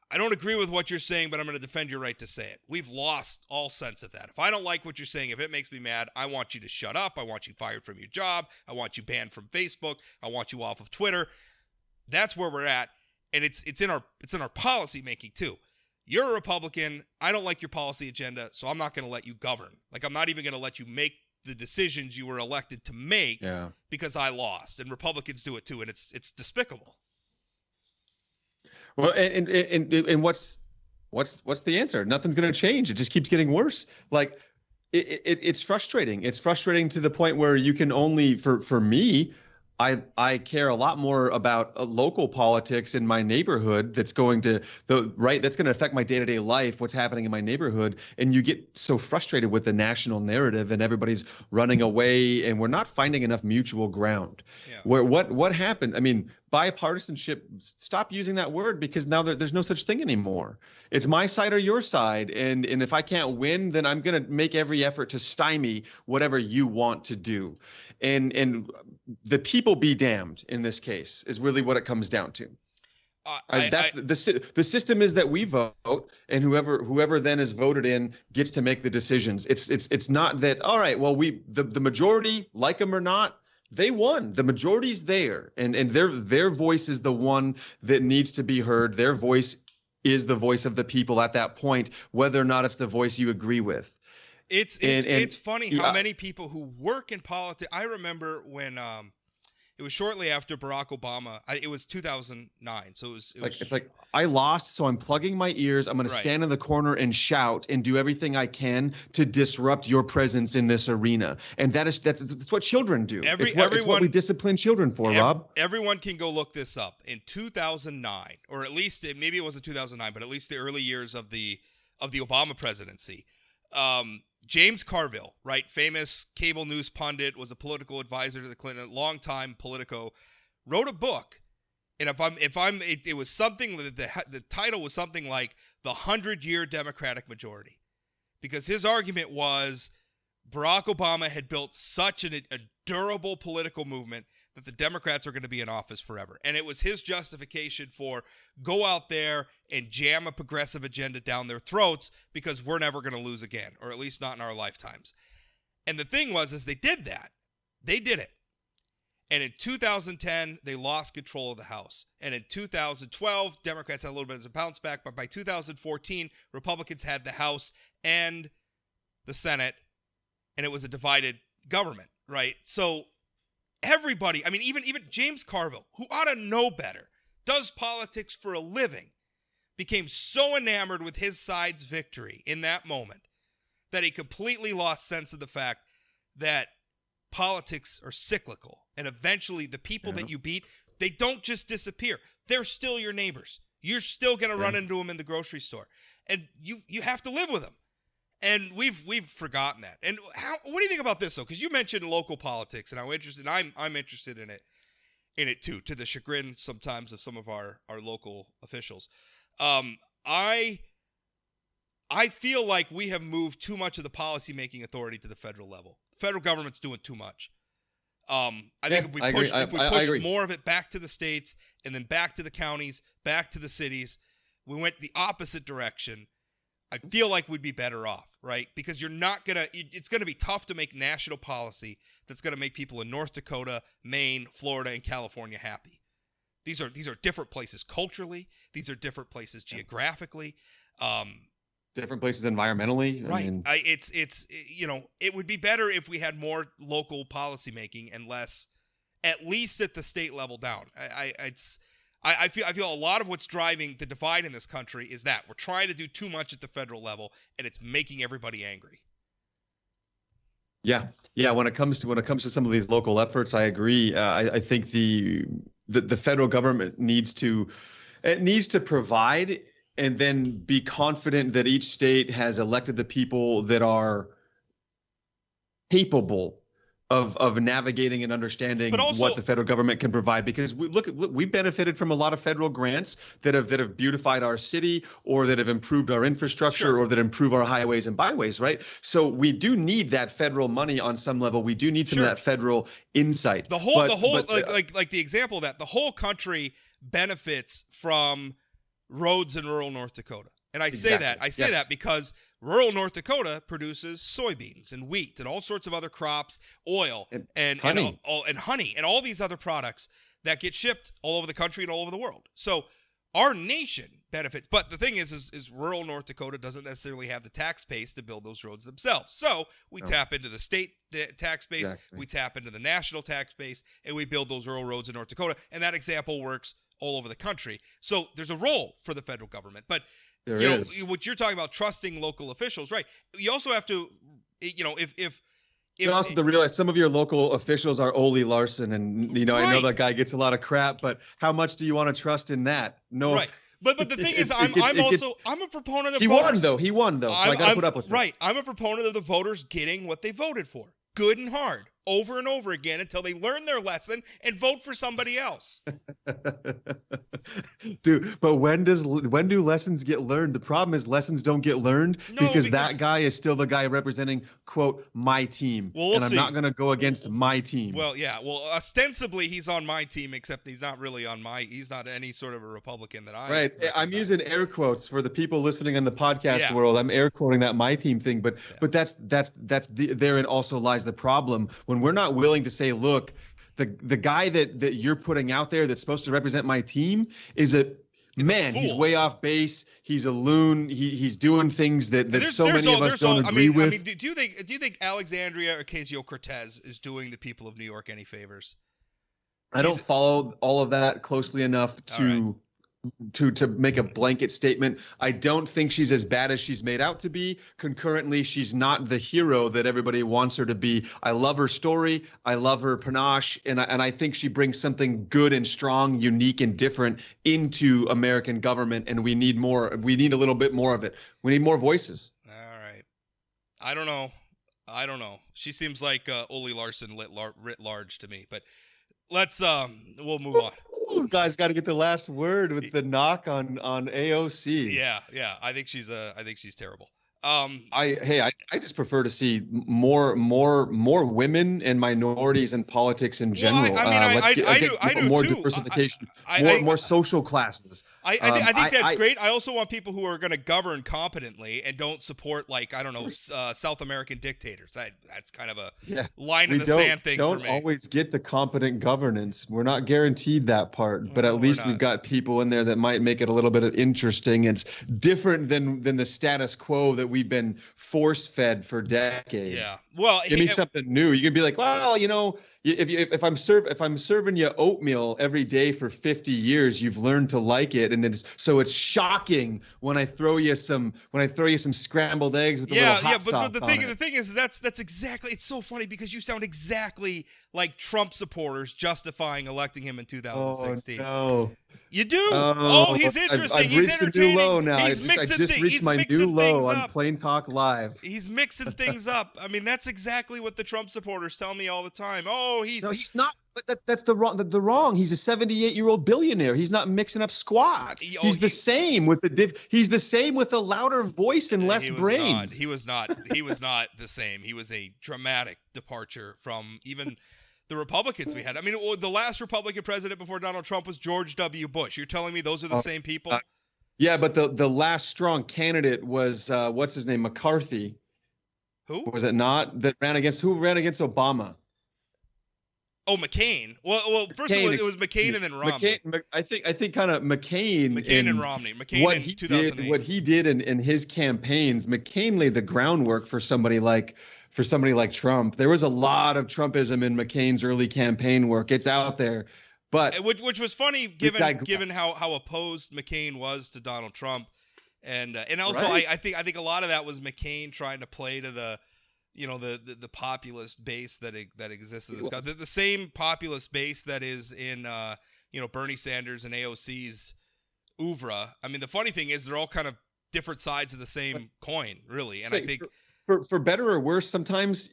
I don't agree with what you're saying, but I'm going to defend your right to say it. We've lost all sense of that. If I don't like what you're saying, if it makes me mad, I want you to shut up. I want you fired from your job. I want you banned from Facebook. I want you off of Twitter. That's where we're at, and it's in our policy making too. You're a Republican. I don't like your policy agenda, so I'm not going to let you govern. Like, I'm not even going to let you make the decisions you were elected to make because I lost. And Republicans do it too, and it's despicable. Well, and what's the answer? Nothing's going to change. It just keeps getting worse. Like it's frustrating. It's frustrating to the point where you can only, for me, I care a lot more about local politics in my neighborhood that's going to affect my day-to-day life, what's happening in my neighborhood. And you get so frustrated with the national narrative and everybody's running away and we're not finding enough mutual ground. Yeah. Where what happened? I mean, bipartisanship, stop using that word because now there's no such thing anymore. It's my side or your side. And if I can't win, then I'm going to make every effort to stymie whatever you want to do. And the people be damned in this case is really what it comes down to. The system is that we vote, and whoever then is voted in gets to make the decisions. It's not that, all right, well, the majority, like them or not, they won. The majority's there, and their voice is the one that needs to be heard. Their voice is the voice of the people at that point, whether or not it's the voice you agree with. It's funny how many people who work in politics. I remember when it was shortly after Barack Obama. It was 2009, so it's like I lost, so I'm plugging my ears. I'm going to stand in the corner and shout and do everything I can to disrupt your presence in this arena. And that's what children do. It's what we discipline children for, Rob. Everyone can go look this up. In 2009, or at least maybe it wasn't 2009, but at least the early years of the Obama presidency. James Carville, right, famous cable news pundit, was a political advisor to the Clinton, longtime Politico, wrote a book, and it was something that the title was something like The 100-Year Democratic Majority, because his argument was Barack Obama had built such a durable political movement that the Democrats are going to be in office forever. And it was his justification for go out there and jam a progressive agenda down their throats because we're never going to lose again, or at least not in our lifetimes. And the thing was, they did that. They did it. And in 2010, they lost control of the House. And in 2012, Democrats had a little bit of a bounce back, but by 2014, Republicans had the House and the Senate, and it was a divided government. right? So everybody, I mean, even James Carville, who ought to know better, does politics for a living, became so enamored with his side's victory in that moment that he completely lost sense of the fact that politics are cyclical, and eventually the people that you beat, they don't just disappear. They're still your neighbors. You're still going to run into them in the grocery store, and you have to live with them. And we've forgotten that. And what do you think about this though? Because you mentioned local politics, and I'm interested in it too, to the chagrin sometimes of some of our local officials. I feel like we have moved too much of the policymaking authority to the federal level. The federal government's doing too much. I think if we push more of it back to the states and then back to the counties, back to the cities, we went the opposite direction, I feel like we'd be better off, right? Because it's going to be tough to make national policy that's going to make people in North Dakota, Maine, Florida, and California happy. These are different places culturally. These are different places geographically. Different places environmentally. Right. It would be better if we had more local policy making and less, at least at the state level, down. I feel a lot of what's driving the divide in this country is that we're trying to do too much at the federal level, and it's making everybody angry. Yeah. When it comes to some of these local efforts, I agree. I think the federal government needs to provide, and then be confident that each state has elected the people that are capable of navigating and understanding what the federal government can provide. Because we benefited from a lot of federal grants that have beautified our city, or that have improved our infrastructure, or that improve our highways and byways, right? So we do need that federal money on some level. We do need some of that federal insight. Like the example of that, the whole country benefits from roads in rural North Dakota. And I say that because rural North Dakota produces soybeans and wheat and all sorts of other crops, oil and honey and all these other products that get shipped all over the country and all over the world. So our nation benefits. But the thing is rural North Dakota doesn't necessarily have the tax base to build those roads themselves. So we tap into the state tax base, we tap into the national tax base, and we build those rural roads in North Dakota. And that example works all over the country. So there's a role for the federal government. But what you're talking about, trusting local officials, right? You also have to, if you also have to realize some of your local officials are Ole Larson, and I know that guy gets a lot of crap, but how much do you want to trust in that? No. Right. But the thing is, I'm a proponent of He won though. So I got to put up with it. Right. I'm a proponent of the voters getting what they voted for, good and hard, over and over again, until they learn their lesson and vote for somebody else. Dude, but when do lessons get learned? The problem is lessons don't get learned because that guy is still the guy representing, quote, my team. Well, and I'm not going to go against my team. Well, yeah. Well, ostensibly he's on my team, except he's not really he's not any sort of a Republican that I Right. I'm using air quotes for the people listening in the podcast world. I'm air quoting that my team thing, but therein also lies the problem when we're not willing to say, look, the guy that you're putting out there that's supposed to represent my team is he's way off base. He's a loon. He's doing things that so many of us don't agree with. I mean, do you think Alexandria Ocasio-Cortez is doing the people of New York any favors? I don't follow all of that closely enough to make a blanket statement. I don't think she's as bad as she's made out to be. Concurrently, she's not the hero that everybody wants her to be. I love her story. I love her panache, and I think she brings something good and strong, unique and different into American government. And we need more. We need a little bit more of it. We need more voices. All right. I don't know. She seems like Ole Larson writ large to me, but let's we'll move on. Guys got to get the last word with the knock on AOC. Yeah. I think she's terrible. I just prefer to see more women and minorities in politics in general. Well, I do more too. diversification, more social classes. I think that's great. I also want people who are going to govern competently and don't support, like, I don't know, South American dictators. That's kind of a line in the sand thing for me. Don't always get the competent governance. We're not guaranteed that part, but at least we've got people in there that might make it a little bit interesting. It's different than the status quo that we've been force-fed for decades. Yeah. Well, give me something new. You can be like, well, if I'm serving you oatmeal every day for 50 years, you've learned to like it, and it's shocking when I throw you some scrambled eggs with a little hot sauce but the thing is that's exactly, it's so funny because you sound exactly like Trump supporters justifying electing him in 2016. Oh, no. You do? He's interesting. I've reached a new low now. I just reached my new low on Plain Talk Live. He's mixing things up. I mean, that's exactly what the Trump supporters tell me all the time. No, he's not. But that's the wrong. He's a 78-year-old billionaire. He's not mixing up squat. He's the same with a louder voice and less brains. He was not the same. He was a dramatic departure from even the Republicans we had. I mean, the last Republican president before Donald Trump was George W. Bush. You're telling me those are the same people? Yeah, but the last strong candidate was what's his name, McCarthy. Who was it? Not that ran against Obama? Oh, McCain. Well, first of all, it was McCain and then Romney. I think kind of McCain and Romney. McCain in 2008. What he did in his campaigns, McCain laid the groundwork for somebody like Trump. There was a lot of Trumpism in McCain's early campaign work. It's out there. But which was funny given how opposed McCain was to Donald Trump. And also right. I think a lot of that was McCain trying to play to the the populist base that exists in this country. The same populist base that is in Bernie Sanders and AOC's oeuvre. I mean, the funny thing is they're all kind of different sides of the same coin, really. And I think for better or worse, sometimes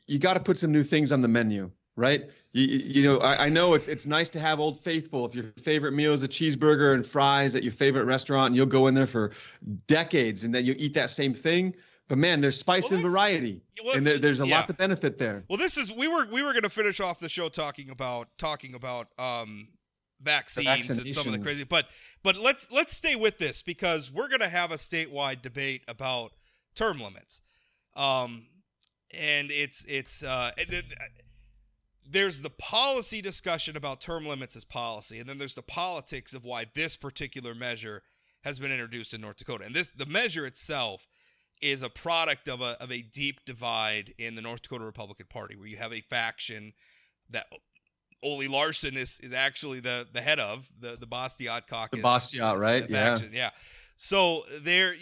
you got to put some new things on the menu, right? I know it's nice to have Old Faithful. If your favorite meal is a cheeseburger and fries at your favorite restaurant, and you'll go in there for decades and then you eat that same thing. But man, there's spice and variety, and there's a lot to benefit there. Well, we were going to finish off the show talking about vaccines and some of the crazy, but let's stay with this because we're going to have a statewide debate about term limits, and there's the policy discussion about term limits as policy, and then there's the politics of why this particular measure has been introduced in North Dakota, and the measure itself is a product of a deep divide in the North Dakota Republican Party, where you have a faction that Ole Larson is actually the head of, the Bastiat caucus. The Bastiat, right? Yeah. So they're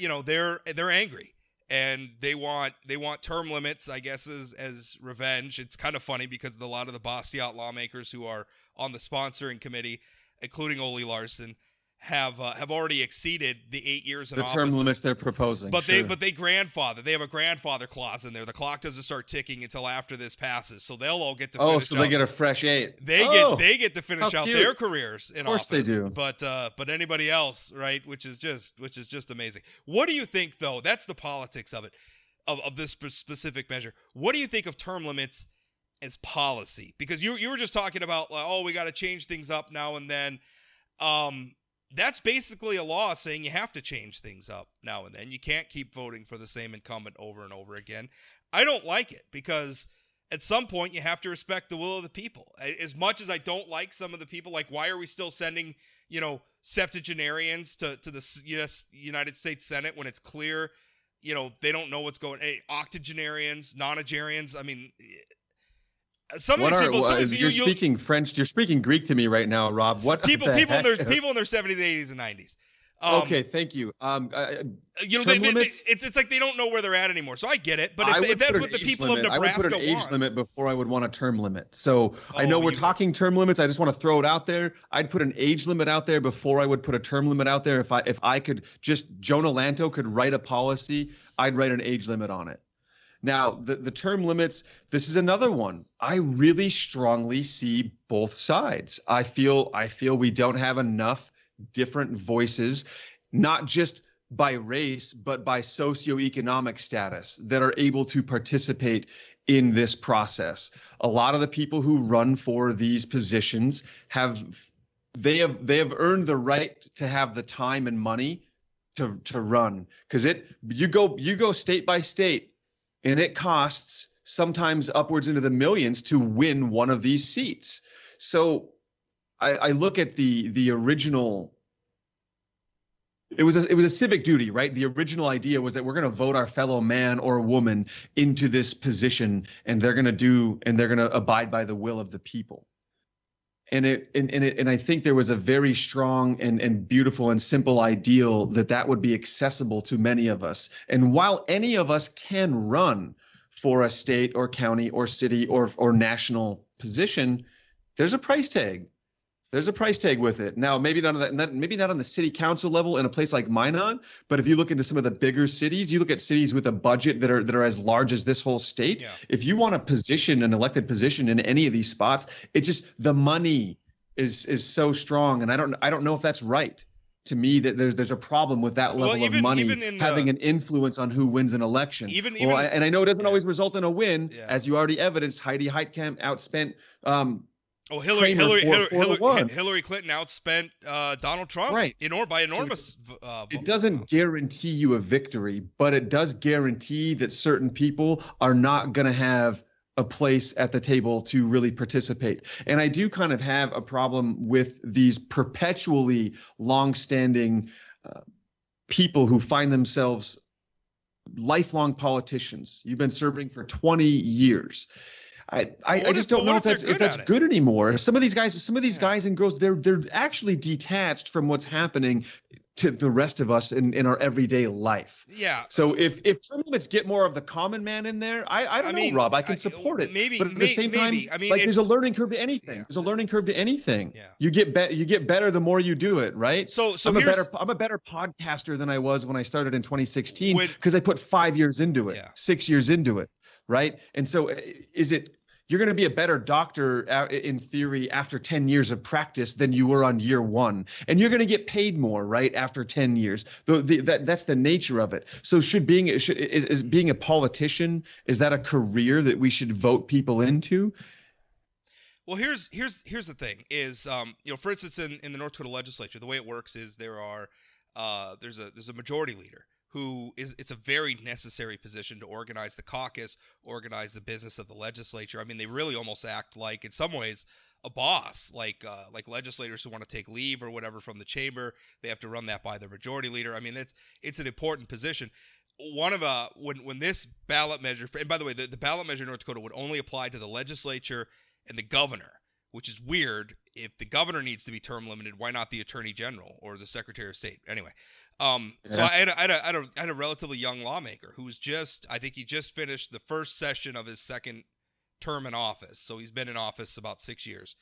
angry and they want term limits, I guess, as revenge. It's kind of funny because a lot of the Bastiat lawmakers who are on the sponsoring committee, including Ole Larson, have already exceeded the 8 years in office. The term limits they're proposing. But they grandfather. They have a grandfather clause in there. The clock doesn't start ticking until after this passes. So they'll all get to finish so they get a fresh 8. They get to finish out their careers in office. Of course they do. But anybody else, right, which is just amazing. What do you think though? That's the politics of it. Of this specific measure. What do you think of term limits as policy? Because you were just talking about we got to change things up now and then. That's basically a law saying you have to change things up now and then. You can't keep voting for the same incumbent over and over again. I don't like it because at some point you have to respect the will of the people. As much as I don't like some of the people, like why are we still sending, septuagenarians to the United States Senate when it's clear, they don't know what's going on. Octogenarians, nonagerians. I mean, some of these people. You're speaking French. You're speaking Greek to me right now, Rob. What people in their 70s, 80s, and 90s. Okay, thank you. It's like they don't know where they're at anymore. So I get it, but if that's what the people of Nebraska want, I would put an age limit before I would want a term limit. So I know we're talking term limits. I just want to throw it out there. I'd put an age limit out there before I would put a term limit out there. If I could Jonah Lanto could write a policy, I'd write an age limit on it. Now, the term limits, this is another one. I really strongly see both sides. I feel we don't have enough different voices, not just by race, but by socioeconomic status that are able to participate in this process. A lot of the people who run for these positions have they have earned the right to have the time and money to run, because you go state by state, and it costs sometimes upwards into the millions to win one of these seats. So I look at the original. It was a civic duty, right? The original idea was that we're going to vote our fellow man or woman into this position, and they're going to abide by the will of the people. And I think there was a very strong and beautiful and simple ideal that would be accessible to many of us. And while any of us can run for a state or county or city or national position, there's a price tag. There's a price tag with it. Now, maybe not on the city council level in a place like Minot, but if you look into some of the bigger cities, you look at cities with a budget that are as large as this whole state. Yeah. If you want an elected position in any of these spots, it's just the money is so strong, and I don't know if that's right. To me, that there's a problem with that level of money having an influence on who wins an election. And I know it doesn't always result in a win, as you already evidenced. Heidi Heitkamp outspent. Hillary Clinton outspent Donald Trump by enormous. It doesn't guarantee you a victory, but it does guarantee that certain people are not going to have a place at the table to really participate. And I do kind of have a problem with these perpetually long-standing people who find themselves lifelong politicians. You've been serving for 20 years. I just don't know if that's good anymore. Some of these guys and girls, they're actually detached from what's happening to the rest of us in our everyday life. Yeah. So if term limits get more of the common man in there, I don't know, Rob. I can support it. But at the same time, there's a learning curve to anything. Yeah. There's a learning curve to anything. Yeah. You get better the more you do it, right? So I'm a better podcaster than I was when I started in 2016 because I put 5 years into it, 6 years into it, right? And so you're going to be a better doctor in theory after 10 years of practice than you were on year one. And you're going to get paid more, right, after 10 years. That's the nature of it. So being a politician, is that a career that we should vote people into? Well, here's the thing is, for instance, in the North Dakota legislature, the way it works is there's a majority leader. It's a very necessary position to organize the caucus, organize the business of the legislature. I mean, they really almost act like, in some ways, a boss, like legislators who want to take leave or whatever from the chamber. They have to run that by their majority leader. I mean, it's an important position. When this ballot measure, and by the way, the ballot measure in North Dakota would only apply to the legislature and the governor, which is weird. If the governor needs to be term limited, why not the attorney general or the secretary of state? Anyway. So I had a relatively young lawmaker who's I think he just finished the first session of his second term in office. So he's been in office about 6 years.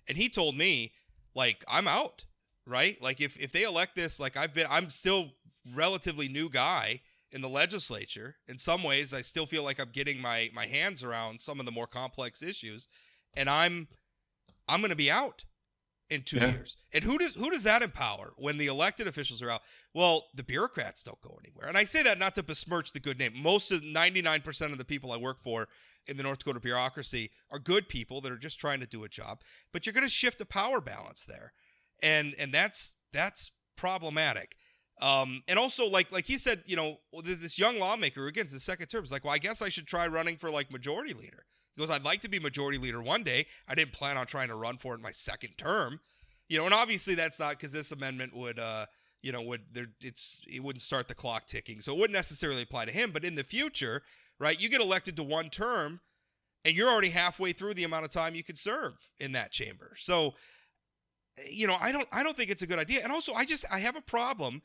And he told me, like, I'm out, right? Like if they elect this, like I'm still relatively new guy in the legislature. In some ways, I still feel like I'm getting my hands around some of the more complex issues. And I'm going to be out in 2 years. And who does that empower when the elected officials are out? Well, the bureaucrats don't go anywhere. And I say that not to besmirch the good name. 99% of the people I work for in the North Dakota bureaucracy are good people that are just trying to do a job. But you're going to shift the power balance there. And that's problematic. And also, like he said, this young lawmaker, again, it's the second term, is like, well, I guess I should try running for like majority leader. He goes, I'd like to be majority leader one day. I didn't plan on trying to run for it in my second term. And obviously that's not because this amendment would, it wouldn't start the clock ticking. So it wouldn't necessarily apply to him. But in the future, right, you get elected to one term and you're already halfway through the amount of time you could serve in that chamber. So, I don't think it's a good idea. And also I have a problem,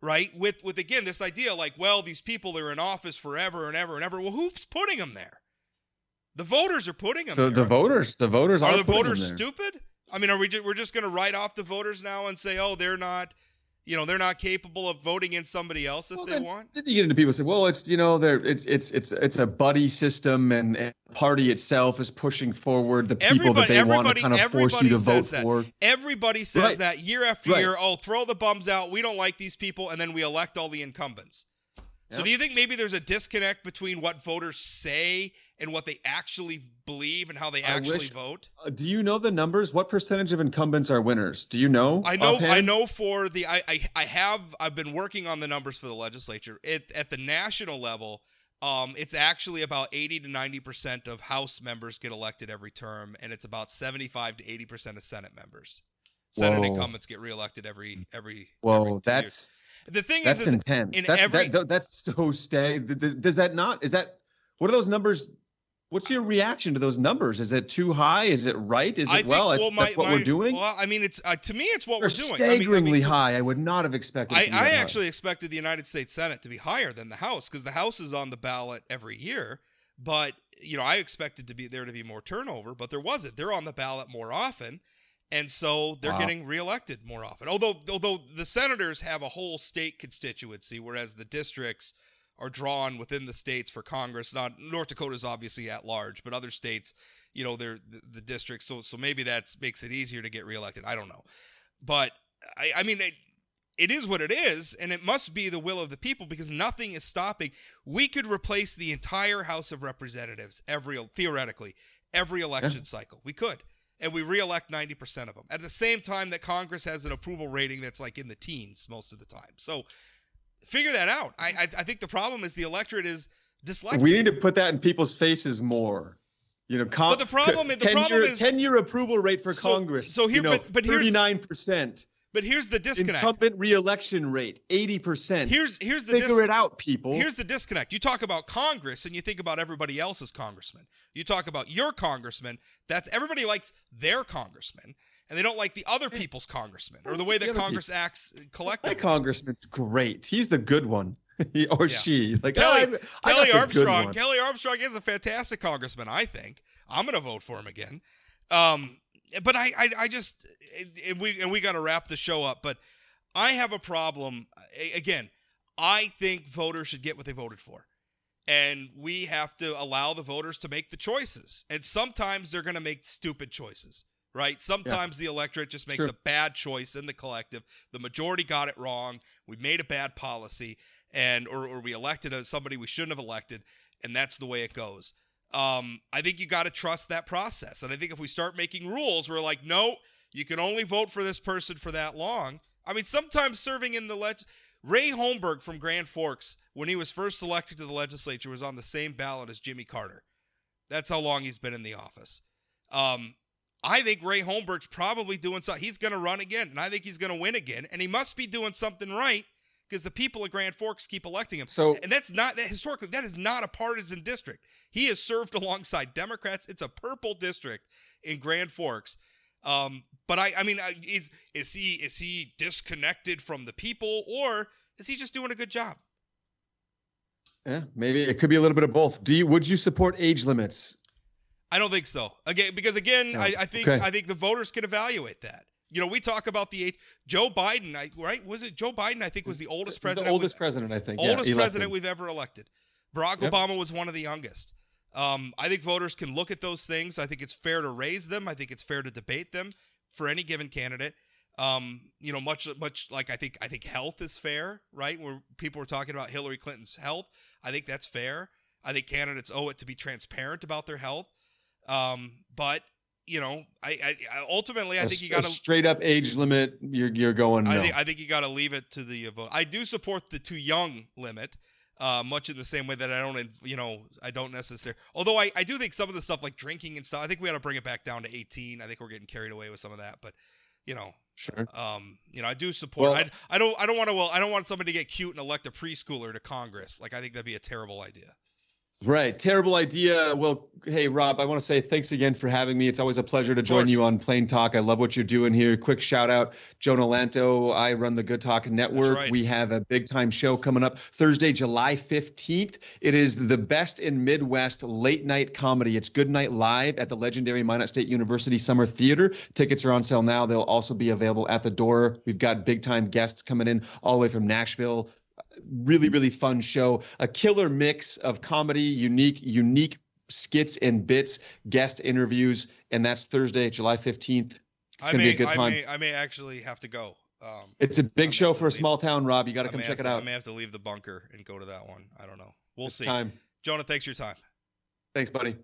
right, with again, this idea like, well, these people are in office forever and ever and ever. Well, who's putting them there? The voters are putting them there. The voters are the voters stupid? I mean, we're just going to write off the voters now and say, oh, they're not capable of voting in somebody else if they want? Then you get into people say, well, it's it's a buddy system and the party itself is pushing forward the people that they want to kind of force you to vote for. Everybody says that year after year. Oh, throw the bums out. We don't like these people, and then we elect all the incumbents. So do you think maybe there's a disconnect between what voters say and what they actually believe and how they actually vote? Do you know the numbers? What percentage of incumbents are winners? Do you know? I offhand? know for the I've been working on the numbers for the legislature. At the national level, it's actually about 80 to 90% of House members get elected every term, and it's about 75 to 80% of Senate members. Senate incumbents get reelected every Whoa, every 2 years. The thing that's intense. That's so does that not? Is that, what are those numbers? What's your reaction to those numbers? Is it too high? Is it right? Is it that's what we're doing? Well, I mean, it's to me, it's what They're we're doing. Staggeringly high. I would not have expected. I actually expected the United States Senate to be higher than the House, because the House is on the ballot every year. But I expected there to be more turnover, but there wasn't. They're on the ballot more often. And so they're getting reelected more often. Although the senators have a whole state constituency, whereas the districts are drawn within the states for Congress. North Dakota is obviously at large, but other states, they're the districts. So maybe that makes it easier to get reelected. I don't know. But I mean, it is what it is, and it must be the will of the people, because nothing is stopping. We could replace the entire House of Representatives theoretically every election cycle. We could. And we reelect 90% of them at the same time that Congress has an approval rating that's like in the teens most of the time. So figure that out. I think the problem is the electorate is dyslexic. We need to put that in people's faces more. But the problem is 10-year approval rate for Congress. So here, but 39%. But here's the disconnect. Incumbent reelection rate, 80%. Here's the figure it out, people. Here's the disconnect. You talk about Congress and you think about everybody else's congressman. You talk about your congressman. Everybody likes their congressman, and they don't like the other people's congressman or the way that Congress acts collectively. My congressman's great. He's the good one. She. Like Kelly Armstrong. Kelly Armstrong is a fantastic congressman, I think. I'm going to vote for him again. But I just we got to wrap the show up. But I have a problem. Again, I think voters should get what they voted for, and we have to allow the voters to make the choices. And sometimes they're going to make stupid choices, right? Sometimes the electorate just makes a bad choice in the collective. The majority got it wrong. We made a bad policy, or we elected somebody we shouldn't have elected, and that's the way it goes. I think you got to trust that process. And I think if we start making rules, we're like, no, you can only vote for this person for that long. I mean, sometimes serving in the Ray Holmberg from Grand Forks, when he was first elected to the legislature, was on the same ballot as Jimmy Carter. That's how long he's been in the office. I think Ray Holmberg's probably doing something. He's going to run again, and I think he's going to win again. And he must be doing something right, because the people of Grand Forks keep electing him. And historically, that is not a partisan district. He has served alongside Democrats. It's a purple district in Grand Forks. But I mean, is he disconnected from the people, or is he just doing a good job? Yeah, maybe it could be a little bit of both. Would you support age limits? I don't think so. I think the voters can evaluate that. We talk about the age. Joe Biden, right? Was it Joe Biden? I think was the oldest president. The oldest president, I think. Oldest president we've ever elected. Barack Obama was one of the youngest. I think voters can look at those things. I think it's fair to raise them. I think it's fair to debate them for any given candidate. Much like I think health is fair, right? Where people were talking about Hillary Clinton's health, I think that's fair. I think candidates owe it to be transparent about their health. But I ultimately think you got to straight up age limit. You're going. No. I think you got to leave it to the vote. I do support the too young limit, much in the same way that I don't necessarily. Although I do think some of the stuff like drinking and stuff, I think we got to bring it back down to 18. I think we're getting carried away with some of that, but sure. I do support. Well, I don't want somebody to get cute and elect a preschooler to Congress. Like, I think that'd be a terrible idea. Right. Terrible idea. Well, hey, Rob, I want to say thanks again for having me. It's always a pleasure to join you on Plain Talk. I love what you're doing here. Quick shout out, Joe Nalanto. I run the Good Talk Network. Right. We have a big time show coming up Thursday, July 15th. It is the best in Midwest late night comedy. It's Good Night Live at the legendary Minot State University Summer Theater. Tickets are on sale now. They'll also be available at the door. We've got big time guests coming in all the way from Nashville. Really, really fun show. A killer mix of comedy, unique skits and bits, guest interviews, and that's Thursday, July 15th. It's going to be a good time. I may actually have to go. It's a big I may show have to for a leave. small town, Rob. You got to I come may check have it to, I out. may have to leave the bunker and go to that one. I don't know. We'll It's see. time. Jonah, thanks for your time. Thanks, buddy.